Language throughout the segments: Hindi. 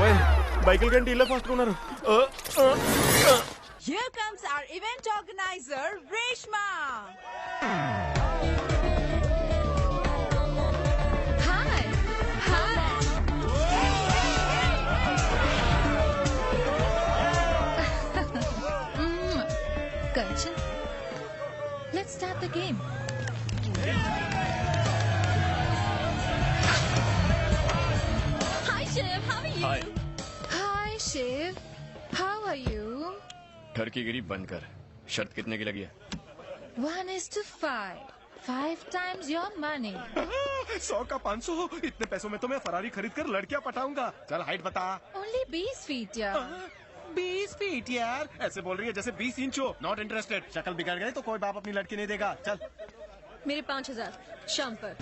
బాబాయ్ బైకులు కంటే ఇల్లే ఫాస్ట్ ఉన్నారు. Here comes our event organizer, Reshma. Hi. Hi. Kanchan, let's start the game. Hi, Shiv. How are you? Hi. Hi, Shiv. How are you? घर की गिरी बंद कर. शर्त कितने की लगी है? 1:5. 5 times your money. 100 का 500. इतने पैसों में तो मैं फरारी खरीद कर लड़कियां पटाऊंगा. चल हाइट बता. Only 20 feet, yeah. 20 फीट यार. ऐसे बोल रही है जैसे 20 इंच हो. Not interested. शक्ल बिगड़ गई तो कोई बाप अपनी लड़की नहीं देगा. चल. मेरे 5000 शाम पर.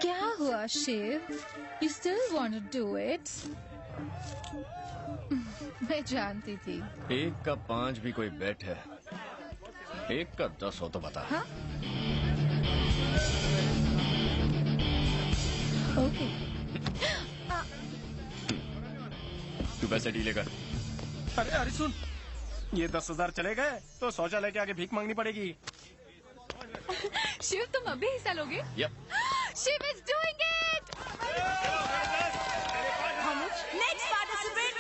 क्या हुआ, Shiv? You still want to do it? मैं जानती थी. 1 का 5 भी कोई बेट है. 1 का 10 हो तो बता. हाँ? ओके. तू पैसे डीले कर. अरे अरे सुन. ये 10,000 चले गए तो शौचालय के आगे भीख मांगनी पड़ेगी. शिव, तुम अभी हिस्सा लोगे? Yep. Shiv is doing it! Next participant,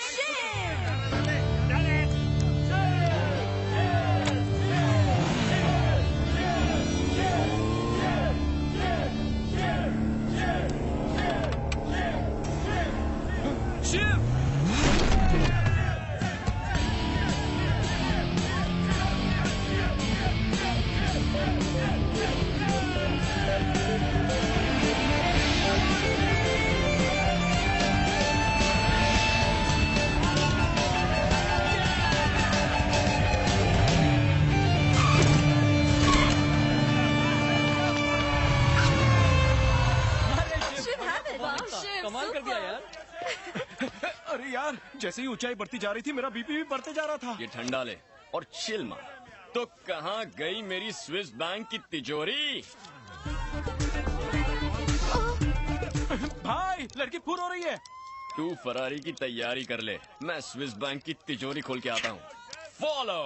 Shiv. कमाल कर दिया यार. अरे यार जैसे ही ऊंचाई बढ़ती जा रही थी मेरा बीपी भी बढ़ते जा रहा था. ये ठंडा ले और चिल मार. तो कहाँ गई मेरी स्विस बैंक की तिजोरी? भाई लड़की फूर हो रही है. तू फरारी की तैयारी कर ले. मैं स्विस बैंक की तिजोरी खोल के आता हूँ. फॉलो.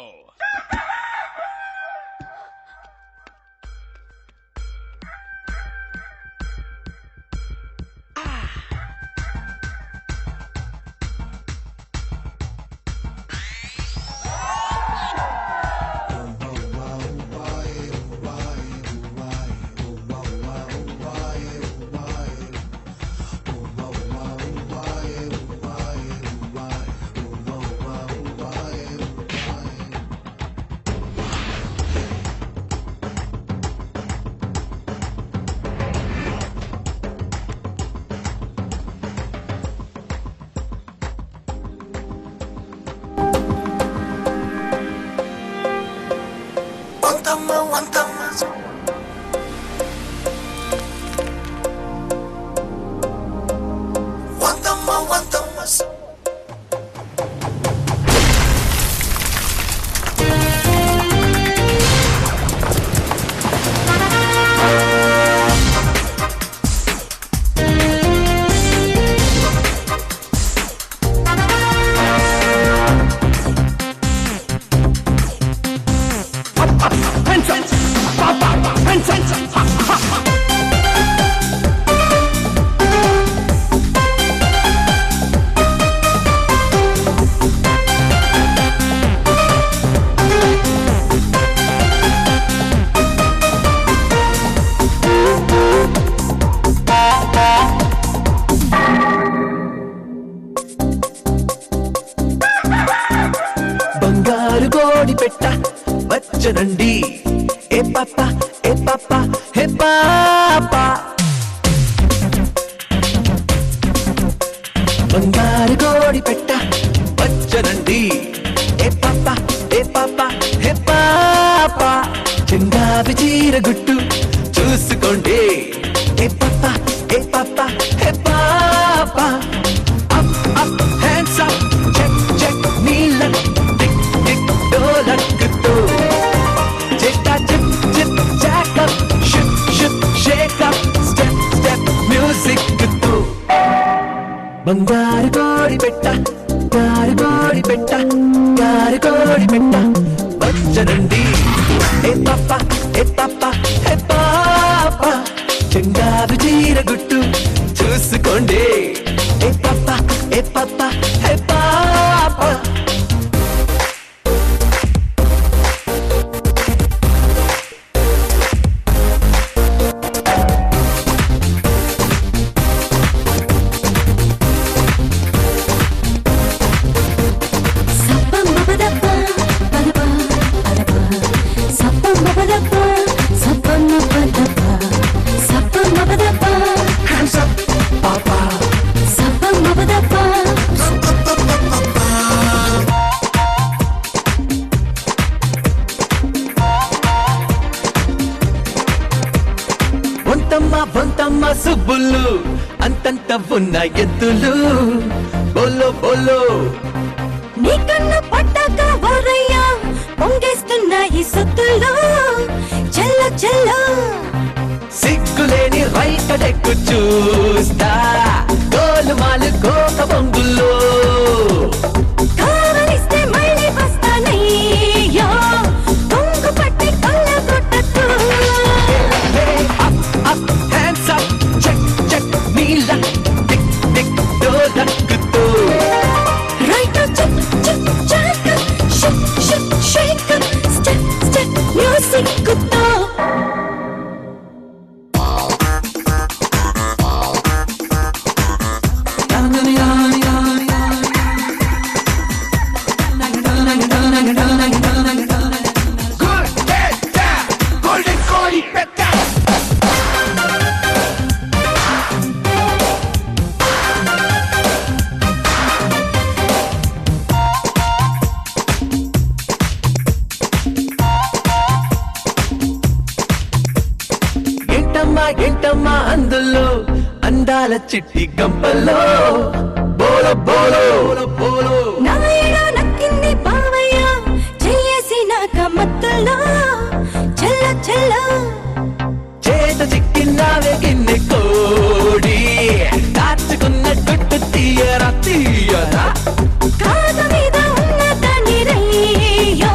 వచ్చనండి ఏ పాపా ఏ పాపా హే పాపా బంగారు కోడి పెట్ట వచ్చనండి ఏ పాపా ఏ పాపా హే పాపా చెంగావి చీర గుట్టు చూసుకోండి ఏ పాపా ఏ పాపా హే పాపా up up hands up check check నీళ్ళ టిక్ టిక్ డోలక్కుతో చెట్టా చిప్ చిప్ బంగారు కోడి పెట్ట గారు కోడి పెట్ట గారు కోడి పెట్ట వచ్చనండి ఏ పాప ఏ పాప ఏ పాప చెంగారు చీర గుట్టు చూసుకోండి ఏ పాప ఏ పాప ఏ పాప Hands up, Papa. బొంతమ్మ సుబ్బులు అంతంత ఉన్న ఎద్దులు బోలో బోలో నీ కన్ను పట్టాక ఓరయ్యా పొంగేస్తున్నాయి సొత్తులు చెల్ల చెల్ల సిగ్గులేని రైతడెక్కు చూస్తా గోలుమాలు కోక బొంగుల్లో కావలిస్తే మళ్ళీ వస్తానయ్యా దొంగ పట్టి కళ్ళ కొట్టకు up hands up check check నీల టిక్ టిక్ డోలక్కుతో రైట్ చెక్ చెక్ చెక్ షక్ షక్ షేక్ స్టెప్ స్టెప్ మ్యూజిక్ కుతో ఏంటమ్మా అందులో అందాల చిట్టి గంపల్లో బోలో బోలో బోలో నాయనా నక్కింది బావయ్య చెయ్యేసి నాక మత్తులో చెల్ల చెల్ల చేత చిక్కినావే గిన్నె కోడి దాచుకున్న గుట్టు తీయరా తీయరా కాగ మీద ఉన్న దాని రయ్యో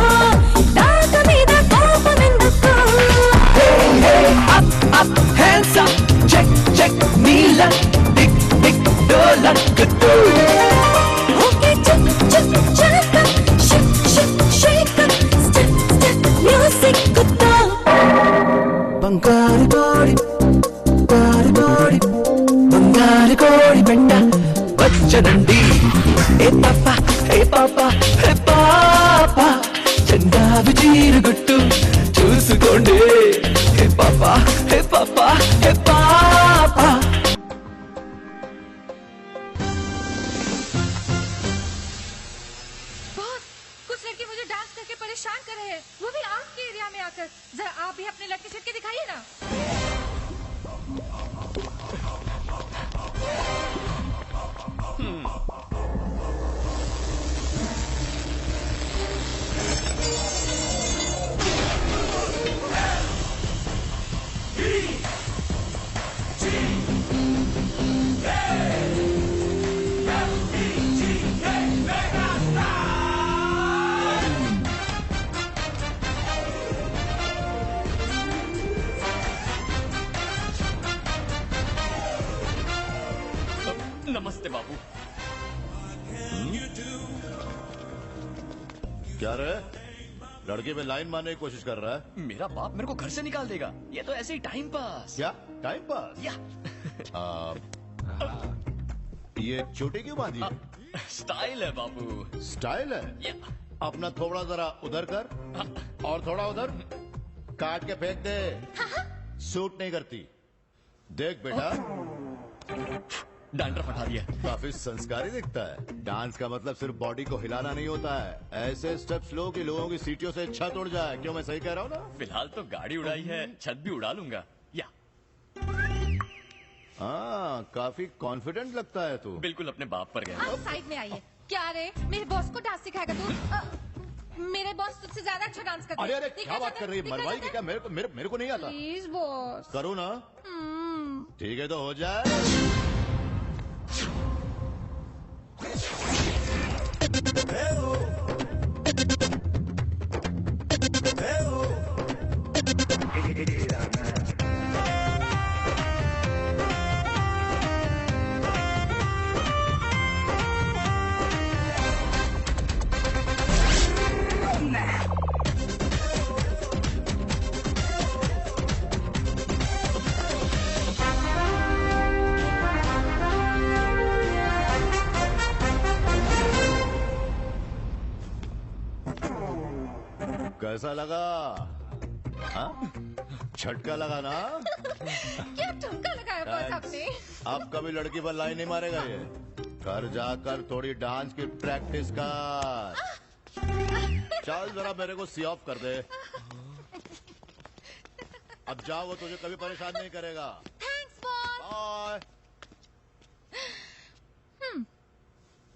దాగ మీద కోపమెందుకు up up hands up check check నీల టిక్ టిక్ డోలక్కుతో ఓకే చెక్ చెక్ చెక్ షక్ షక్ షేక్ స్టెప్ స్టెప్ మ్యూజిక్ కుతో బంగారు కోడి బంగారు కోడి పెట్ట వచ్చనండి ఏ పాప ఏ పాప ఏ పాప చందావి చీరుగుట్టు చూసుకోండి ఏ పాప ఏ పాప ఏ పాప बॉस, कुछ लड़के मुझे डांस करके परेशान कर रहे हैं, वो भी आपके एरिया में आकर। जरा आप भी अपने लड़के छिटके दिखाइए ना। नमस्ते बाबू। क्या रे लड़के में लाइन मारने की कोशिश कर रहा है? मेरा बाप मेरे को घर से निकाल देगा, ये तो ऐसे ही टाइम पास। क्या टाइम पास? या ये चोटी क्यों बांधी है? स्टाइल है बाबू। स्टाइल है। या अपना थोड़ा जरा उधर कर और थोड़ा उधर काट के फेंक दे। सूट नहीं करती। देख बेटा डैंड्रफ हटा दिया। काफी संस्कारी दिखता है। डांस का मतलब सिर्फ बॉडी को हिलाना नहीं होता है, ऐसे स्टेप्स लो कि लोगों की सीटियों से छत उड़ जाए। क्यों मैं सही कह रहा हूँ ना? फिलहाल तो गाड़ी उड़ाई है, छत भी उड़ा लूंगा। या हाँ काफी कॉन्फिडेंट लगता है तू। बिल्कुल अपने बाप पर गया। आप साइड में आइए। क्या रे, मेरे बॉस को डांस सिखाएगा तू? मेरे बॉस तुझसे ज्यादा अच्छा डांस करते हैं। अरे अरे दिखा क्या बात जाता- कर रही है? दिखा मरवाई की जाता- क्या? मेरे को नहीं आता। Please boss. करूँ ना? ठीक है तो हो जाए। कैसा लगा? हाँ? झटका लगा ना? क्या ठुमका लगाया बॉस आपने? अब कभी लड़की पर लाइन नहीं मारेगा ये। घर जाकर थोड़ी डांस की प्रैक्टिस कर। चल जरा मेरे को सी ऑफ कर दे। अब जाओ, वो तुझे कभी परेशान नहीं करेगा। Thanks boss. बाय।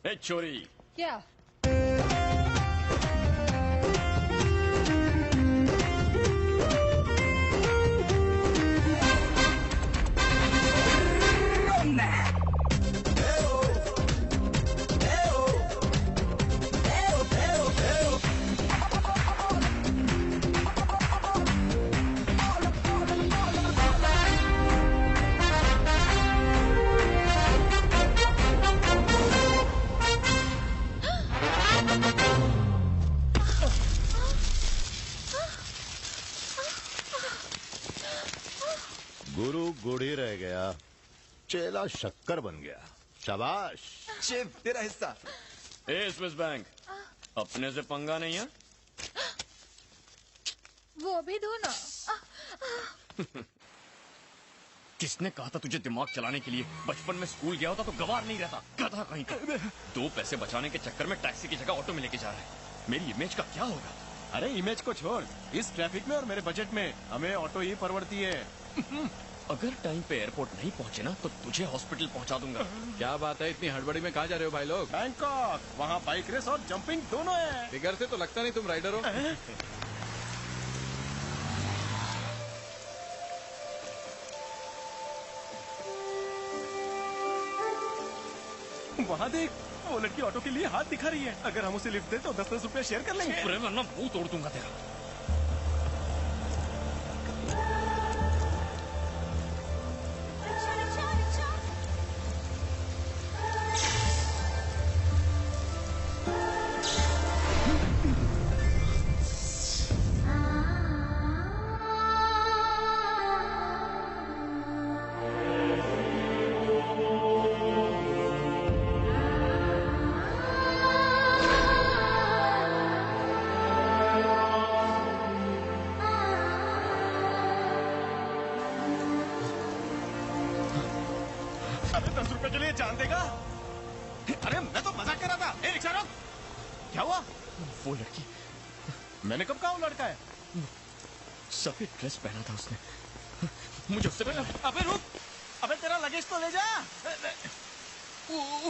ए छोरी, क्या? गुरु गुड़ी रह गया, चेला शक्कर बन गया। शाबाश। शिव तेरा हिस्सा। ए स्विस बैंक, अपने से पंगा नहीं है? वो भी दो ना। किसने कहा था तुझे दिमाग चलाने के लिए? बचपन में स्कूल गया होता तो गवार नहीं रहता, गधा कहीं का। 2 पैसे बचाने के चक्कर में टैक्सी की जगह ऑटो में लेके जा रहा है। मेरी इमेज का क्या होगा? अरे इमेज को छोड़, इस ट्रैफिक में और मेरे बजट में हमें ऑटो ही परवड़ती है। अगर टाइम पे एयरपोर्ट नहीं पहुंचे ना तो तुझे हॉस्पिटल पहुंचा दूंगा। क्या बात है, इतनी हड़बड़ी में कहाँ जा रहे हो भाई लोग? बैंकॉक, वहाँ बाइक रेस और जंपिंग दोनों है। फिगर से तो लगता नहीं तुम राइडर हो। वहाँ देख, वो लड़की ऑटो के लिए हाथ दिखा रही है। अगर हम उसे लिफ्ट दे तो 10-10 रुपए शेयर कर लेंगे। अरे वरना मुंह तोड़ दूंगा तेरा। अरे 10 रुपए के लिए जान देगा? अरे मैं तो मजाक कर रहा था। ए रिक्शा रोक। क्या हुआ? वो लड़की, मैंने कब कहा वो लड़का है? सफेद ड्रेस पहना था उसने। मुझे उससे अबे रुक, अबे तेरा लगेज तो ले जा।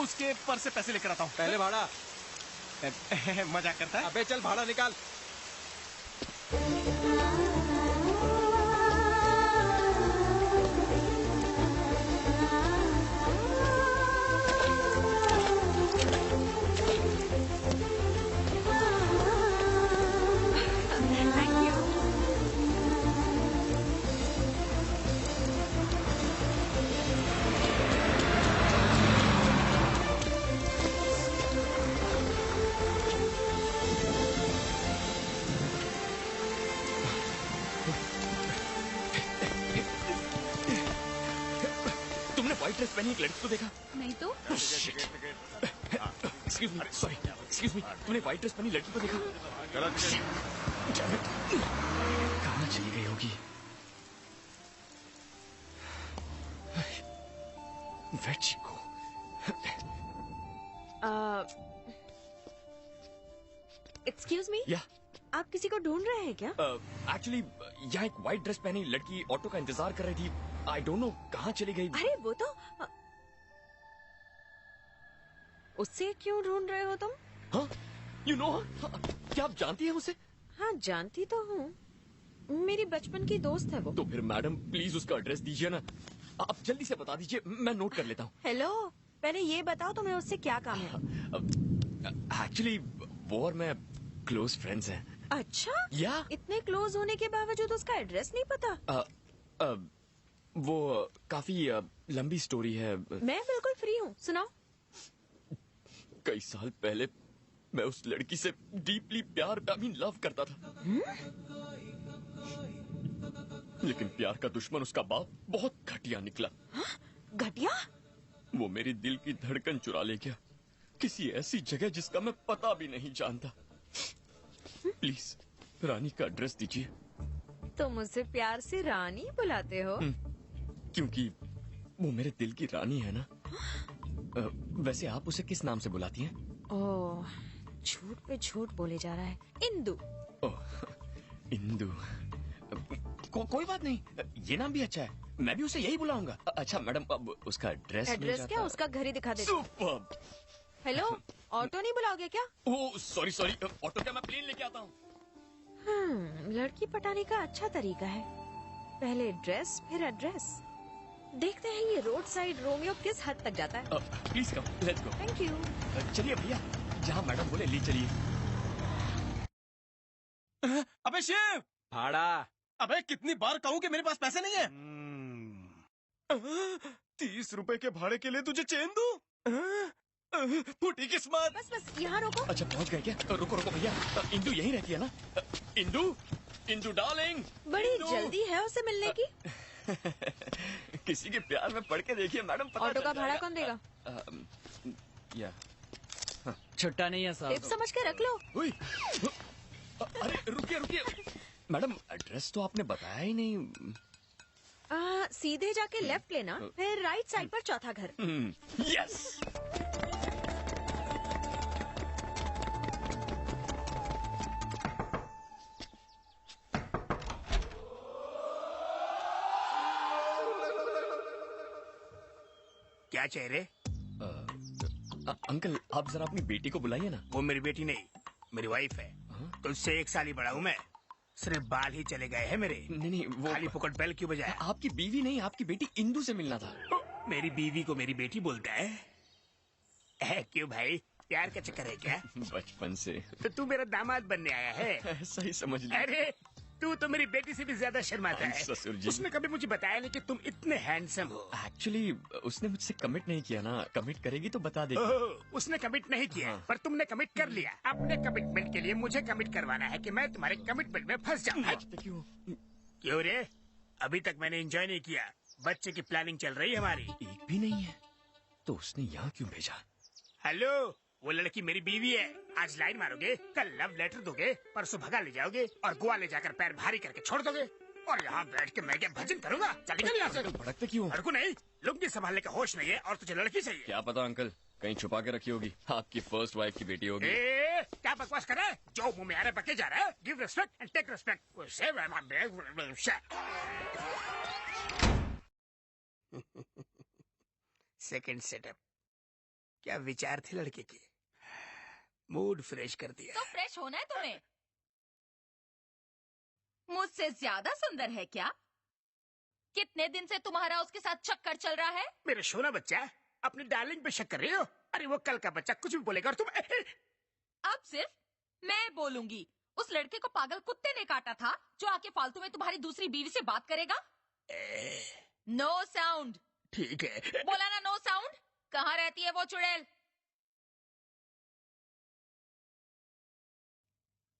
उसके पर्स से पैसे लेकर आता हूँ। पहले भाड़ा। मजाक करता है। अबे चल भाड़ा निकाल। व्हाइट ड्रेस पहनी एक लड़की को देखा? नहीं तो? Excuse me, sorry, excuse me, तूने व्हाइट ड्रेस पहनी लड़की को देखा? कहाँ चली गई होगी? वेचिको। एक्सक्यूज मी, या आप किसी को ढूंढ रहे हैं क्या? एक्चुअली यहाँ एक व्हाइट ड्रेस पहनी लड़की ऑटो का इंतजार कर रही थी। आई डोंट नो कहाँ चली गई। अरे वो तो उससे क्यों ढूंढ रहे हो तुम? हाँ, यू नो, क्या आप जानती हैं उसे? हाँ जानती तो हूँ, मेरी बचपन की दोस्त है वो। तो फिर मैडम प्लीज उसका एड्रेस दीजिए ना। आप जल्दी से बता दीजिए, मैं नोट कर लेता हूँ। हेलो, पहले ये बताओ तुम्हें उससे क्या काम है? एक्चुअली वो और मैं क्लोज फ्रेंड्स हैं। अच्छा, या इतने क्लोज होने के बावजूद उसका एड्रेस नहीं पता? वो काफी लंबी स्टोरी है। मैं बिल्कुल फ्री हूँ, सुनाओ। कई साल पहले मैं उस लड़की से डीपली प्यार लव करता था। लेकिन प्यार का दुश्मन उसका बाप बहुत घटिया निकला। घटिया? वो मेरी दिल की धड़कन चुरा ले गया, किसी ऐसी जगह जिसका मैं पता भी नहीं जानता। प्लीज रानी का एड्रेस दीजिए। तुम उसे प्यार से रानी बुलाते हो? क्योंकि वो मेरे दिल की रानी है ना। वैसे आप उसे किस नाम से बुलाती हैं? ओह, झूठ पे झूठ बोले जा रहा है। इंदु। ओह, इंदु। कोई बात नहीं, ये नाम भी अच्छा है, मैं भी उसे यही बुलाऊंगा। अच्छा मैडम, अब उसका एड्रेस क्या? उसका घर ही दिखा दे। सुपर्ब। हेलो, ऑटो नहीं बुलाओगे क्या? ओह सॉरी, ऑटो क्या, मैं प्लेन लेके आता हूँ। लड़की पटाने का अच्छा तरीका है, पहले ड्रेस फिर एड्रेस। देखते हैं ये रोड साइड रोमियो किस हद तक जाता है। Please come, let's go. Thank you. चलिए भैया, जहाँ मैडम बोले ले चलिए। अबे शिव, भाड़ा। अबे कितनी बार कहूँ कि मेरे पास पैसे नहीं है। 30 रुपए के भाड़े के लिए तुझे चेन दूं? फूटी किस्मत। बस यहाँ रोको। अच्छा पहुँच गए क्या? रुको भैया, इंदु यहीं रहती है ना? इंदु डार्लिंग। बड़ी जल्दी है उसे मिलने की। किसी के प्यार में पड़ के देखिए मैडम, पता ऑटो का भाड़ा कौन देगा? या छुट्टा नहीं है टिप साहब। समझ के रख लो। अरे रुकिए मैडम, एड्रेस तो आपने बताया ही नहीं। सीधे जाके लेफ्ट लेना, फिर राइट साइड पर चौथा घर। यस। क्या चेहरे? अंकल आप जरा अपनी बेटी को बुलाइए ना। वो मेरी बेटी नहीं, मेरी वाइफ है। तुझसे 1 साल ही बड़ा हूँ मैं। सिर्फ बाल ही चले गए हैं मेरे। नहीं वो खाली फुकट बेल क्यों बजाया? आपकी बीवी नहीं, आपकी बेटी इंदु से मिलना था। मेरी बीवी को मेरी बेटी बोलता है? क्यों भाई, प्यार का चक्कर है क्या? बचपन से। तो तू मेरा दामाद बनने आया है? सही समझ लिया। अरे तू तो मेरी बेटी से भी ज्यादा शर्माता है। ससुर जी। उसने कभी मुझे बताया नहीं कि तुम इतने हैंडसम हो। एक्चुअली उसने मुझसे कमिट नहीं किया ना, कमिट करेगी तो बता देगी। उसने कमिट नहीं किया, पर तुमने कमिट कर लिया। अपने कमिटमेंट के लिए मुझे कमिट करवाना है कि मैं तुम्हारे कमिटमेंट में फंस जाऊँ। क्यों रे? अभी तक मैंने एंजॉय नहीं किया। बच्चे की प्लानिंग चल रही है हमारी। एक भी नहीं है तो उसने यहाँ क्यों भेजा? हेलो, वो लड़की मेरी बीवी है। आज लाइन मारोगे, कल लव लेटर दोगे, परसों भगा ले जाओगे और गोवा ले जाकर पैर भारी करके छोड़ दोगे। और यहाँ बैठ के मैं क्या भजन करूंगा? चल निकल यहाँ से। भड़कते क्यों? लड़को नहीं, लुंगी संभालने का होश नहीं है और तुझे लड़की चाहिए। क्या पता अंकल, कहीं छुपा के रखी होगी, आपकी फर्स्ट वाइफ की बेटी होगी। क्या बकवास कर रहा है? जो मुंह में आ रहा है बके जा रहा है। Give respect and take respect. Second setup. क्या विचार थे लड़के के? मूड फ्रेश कर दिया। तो फ्रेश होना है तुम्हें? मुझसे ज्यादा सुंदर है क्या? कितने दिन से तुम्हारा उसके साथ चक्कर चल रहा है? मेरा सोना बच्चा, अपनी डार्लिंग पे शक कर रही हो? अरे वो कल का बच्चा कुछ भी बोलेगा और तुम। अब सिर्फ मैं बोलूंगी। उस लड़के को पागल कुत्ते ने काटा था जो आके फालतू में तुम्हारी दूसरी बीवी से बात करेगा। No sound. ठीक है। बोला ना नो साउंड। कहाँ रहती है वो चुड़ैल?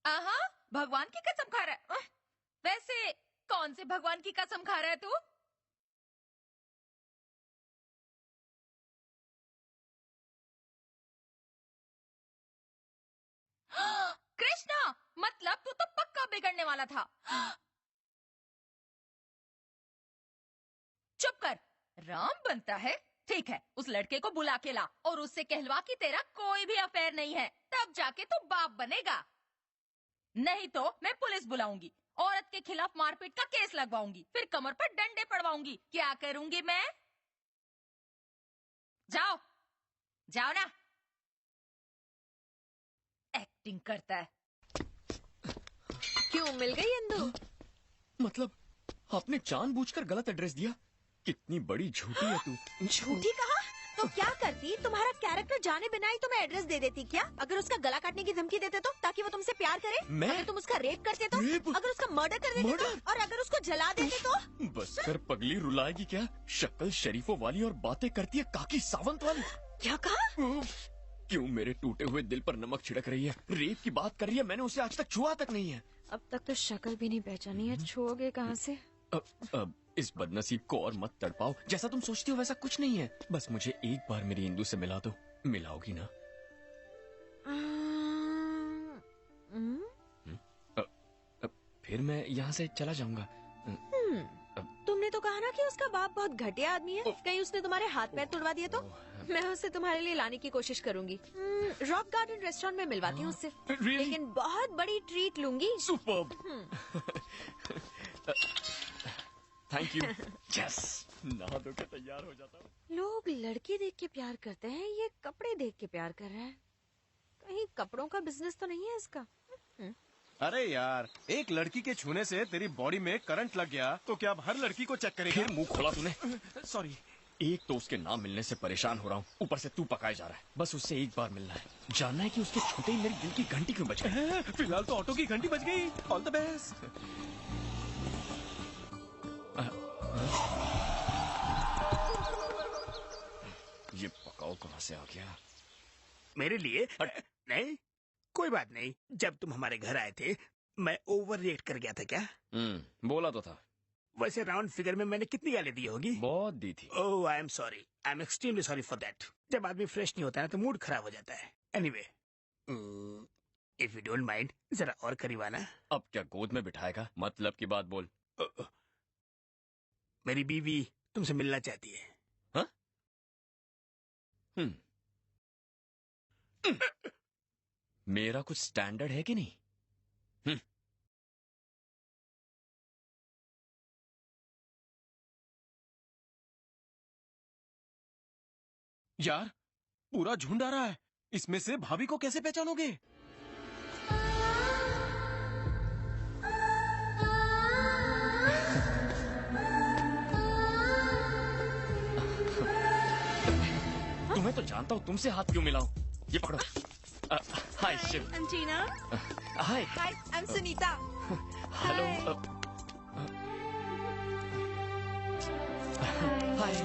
आहा, भगवान की कसम खा रहा है। वैसे कौन से भगवान की कसम खा रहा है तू? कृष्णा, मतलब तू तो पक्का बिगड़ने वाला था। चुप कर। राम बनता है? ठीक है, उस लड़के को बुला के ला और उससे कहलवा कि तेरा कोई भी अफेयर नहीं है, तब जाके तू बाप बनेगा। नहीं तो मैं पुलिस बुलाऊंगी, औरत के खिलाफ मारपीट का केस लगवाऊंगी, फिर कमर पर डंडे पड़वाऊंगी। क्या करूंगी मैं? जाओ जाओ ना। एक्टिंग करता है। क्यों मिल गई इंदु? मतलब आपने जानबूझकर गलत एड्रेस दिया? कितनी बड़ी झूठी है तू। झूठी कहा? तो क्या करती? तुम्हारा कैरेक्टर जाने बिना ही तुम्हें एड्रेस दे देती क्या? अगर उसका गला काटने की धमकी देते तो ताकि वो तुमसे प्यार करे? मैं? अगर तुम उसका रेप करते तो? रेप? अगर उसका मर्डर कर देते तो? और अगर उसको जला देते तो? बस कर पगली, रुलाएगी क्या? शक्ल शरीफों वाली और बातें करती है काकी सावंत वाली। क्या कहा? क्यों मेरे टूटे हुए दिल पर नमक छिड़क रही है? रेप की बात कर रही है, मैंने उसे आज तक छुआ तक नहीं है। अब तक तो शक्ल भी नहीं पहचानी है, छुओगे कहाँ से? अब इस बदनसीब को और मत तड़पाओ। जैसा तुम सोचती हो वैसा कुछ नहीं है। बस मुझे एक बार मेरी इंदु से मिला दो। मिलाओगी ना? फिर मैं यहाँ से चला जाऊंगा। तुमने तो कहा ना कि उसका बाप बहुत घटिया आदमी है। कहीं उसने तुम्हारे हाथ पैर तोड़वा दिए तो? मैं उसे तुम्हारे लिए लाने की कोशिश करूंगी। रॉक गार्डन रेस्टोरेंट में मिलवाती हूँ उससे। लेकिन बहुत बड़ी ट्रीट लूंगी। सुपर्ब। Thank you. यस, नहा धो के तैयार हो जाता हूँ। लोग लड़की देख के प्यार करते हैं, ये कपड़े देख के प्यार कर रहा है। कहीं कपड़ों का बिजनेस तो नहीं है इसका? अरे यार, एक लड़की के छूने से तेरी बॉडी में करंट लग गया तो क्या अब हर लड़की को चेक करेगा? फिर मुंह खोला तूने। सॉरी। एक तो उसके नाम मिलने से परेशान हो रहा हूँ, ऊपर से तू पकाए जा रहा है। बस उससे एक बार मिलना है, जानना है कि उसके छूते ही मेरे दिल की घंटी क्यों बज गई। फिलहाल तो ऑटो की घंटी बज गई। All the best. ये पकाओ कहाँ से आ गया? मेरे लिए? नहीं, कोई बात नहीं। जब तुम हमारे घर आए थे मैं ओवर रिएक्ट कर गया था क्या? बोला तो था। वैसे राउंड फिगर में मैंने कितनी गाली दी होगी? बहुत दी थी। Oh, I am sorry. I am extremely sorry for that. जब आदमी फ्रेश नहीं होता है तो मूड खराब हो जाता है। Anyway, if you don't mind, जरा और करीब आना। अब क्या गोद में बिठाएगा? मतलब की बात बोल। मेरी बीवी तुमसे मिलना चाहती है। हाँ? मेरा कुछ स्टैंडर्ड है कि नहीं? यार, पूरा झुंड आ रहा है। इसमें से भाभी को कैसे पहचानोगे? तुम्हें तो जानता हूँ, तुमसे हाथ क्यों मिलाऊं? ये पकड़ो। Hi Shiv. I'm Tina. Hi. Hi, I'm Sunita. Hello. Hi.